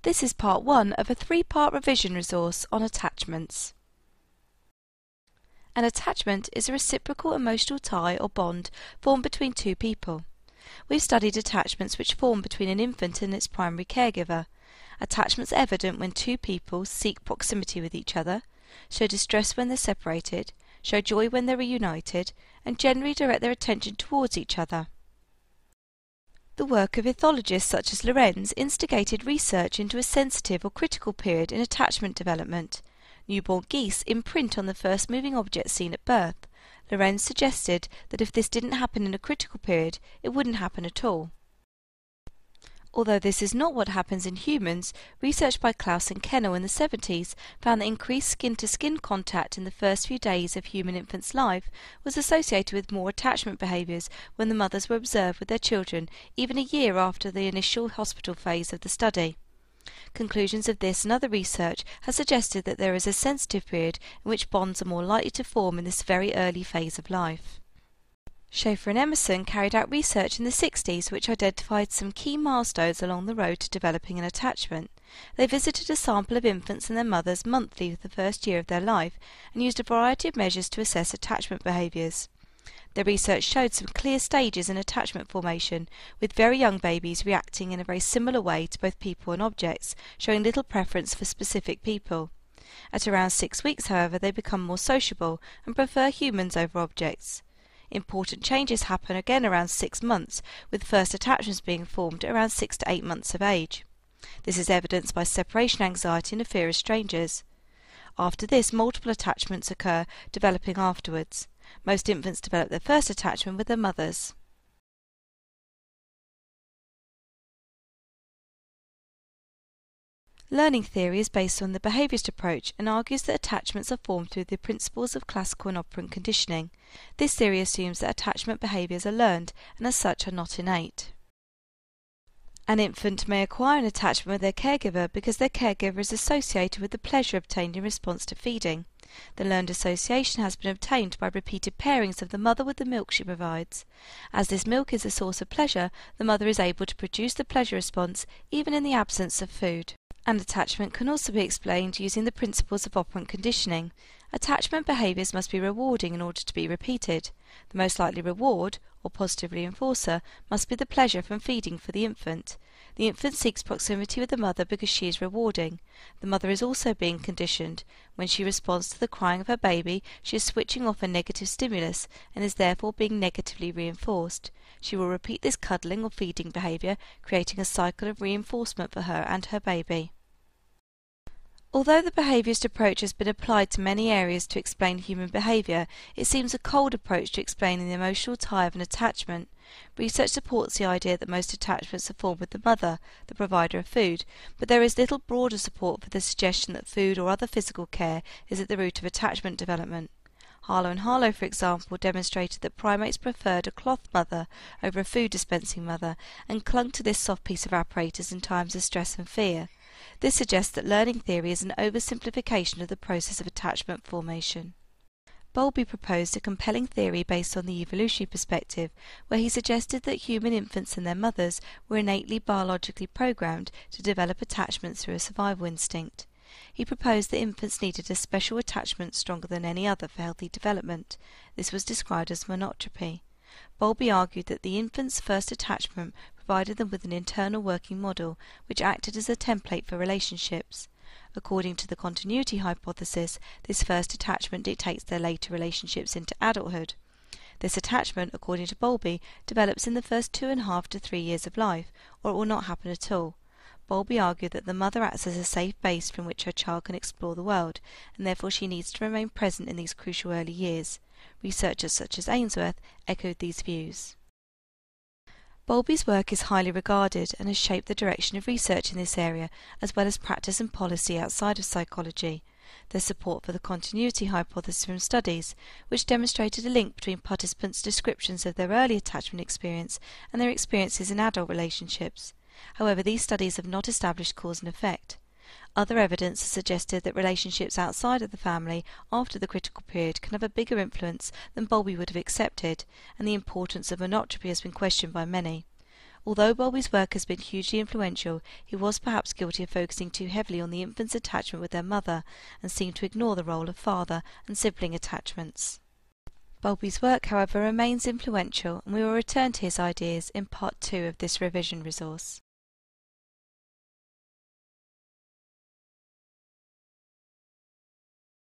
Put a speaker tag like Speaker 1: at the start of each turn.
Speaker 1: This is part 1 of a 3-part revision resource on attachments. An attachment is a reciprocal emotional tie or bond formed between two people. We've studied attachments which form between an infant and its primary caregiver. Attachments evident when two people seek proximity with each other, show distress when they're separated, show joy when they're reunited, and generally direct their attention towards each other. The work of ethologists such as Lorenz instigated research into a sensitive or critical period in attachment development. Newborn geese imprint on the first moving object seen at birth. Lorenz suggested that if this didn't happen in a critical period, it wouldn't happen at all. Although this is not what happens in humans, research by Klaus and Kennel in the 70s found that increased skin-to-skin contact in the first few days of human infants' life was associated with more attachment behaviours when the mothers were observed with their children even a year after the initial hospital phase of the study. Conclusions of this and other research have suggested that there is a sensitive period in which bonds are more likely to form in this very early phase of life. Schaefer and Emerson carried out research in the 60s which identified some key milestones along the road to developing an attachment. They visited a sample of infants and their mothers monthly for the first year of their life and used a variety of measures to assess attachment behaviours. Their research showed some clear stages in attachment formation, with very young babies reacting in a very similar way to both people and objects, showing little preference for specific people. At around 6 weeks, however, they become more sociable and prefer humans over objects. Important changes happen again around 6 months, with first attachments being formed at around 6 to 8 months of age. This is evidenced by separation anxiety and a fear of strangers. After this, multiple attachments occur, developing afterwards. Most infants develop their first attachment with their mothers. Learning theory is based on the behaviourist approach and argues that attachments are formed through the principles of classical and operant conditioning. This theory assumes that attachment behaviours are learned and as such are not innate. An infant may acquire an attachment with their caregiver because their caregiver is associated with the pleasure obtained in response to feeding. The learned association has been obtained by repeated pairings of the mother with the milk she provides. As this milk is a source of pleasure, the mother is able to produce the pleasure response even in the absence of food. An attachment can also be explained using the principles of operant conditioning. Attachment behaviours must be rewarding in order to be repeated. The most likely reward, or positive reinforcer, must be the pleasure from feeding for the infant. The infant seeks proximity with the mother because she is rewarding. The mother is also being conditioned. When she responds to the crying of her baby, she is switching off a negative stimulus and is therefore being negatively reinforced. She will repeat this cuddling or feeding behaviour, creating a cycle of reinforcement for her and her baby. Although the behaviourist approach has been applied to many areas to explain human behaviour, it seems a cold approach to explaining the emotional tie of an attachment. Research supports the idea that most attachments are formed with the mother, the provider of food, but there is little broader support for the suggestion that food or other physical care is at the root of attachment development. Harlow and Harlow, for example, demonstrated that primates preferred a cloth mother over a food dispensing mother and clung to this soft piece of apparatus in times of stress and fear. This suggests that learning theory is an oversimplification of the process of attachment formation. Bowlby proposed a compelling theory based on the evolutionary perspective, where he suggested that human infants and their mothers were innately biologically programmed to develop attachment through a survival instinct. He proposed that infants needed a special attachment stronger than any other for healthy development. This was described as monotropy. Bowlby argued that the infant's first attachment provided them with an internal working model, which acted as a template for relationships. According to the continuity hypothesis, this first attachment dictates their later relationships into adulthood. This attachment, according to Bowlby, develops in the first 2.5 to 3 years of life, or it will not happen at all. Bowlby argued that the mother acts as a safe base from which her child can explore the world, and therefore she needs to remain present in these crucial early years. Researchers such as Ainsworth echoed these views. Bowlby's work is highly regarded and has shaped the direction of research in this area, as well as practice and policy outside of psychology. There's support for the continuity hypothesis from studies, which demonstrated a link between participants' descriptions of their early attachment experience and their experiences in adult relationships. However, these studies have not established cause and effect. Other evidence has suggested that relationships outside of the family after the critical period can have a bigger influence than Bowlby would have accepted, and the importance of monotropy has been questioned by many. Although Bowlby's work has been hugely influential, he was perhaps guilty of focusing too heavily on the infant's attachment with their mother, and seemed to ignore the role of father and sibling attachments. Bowlby's work, however, remains influential, and we will return to his ideas in Part 2 of this revision resource.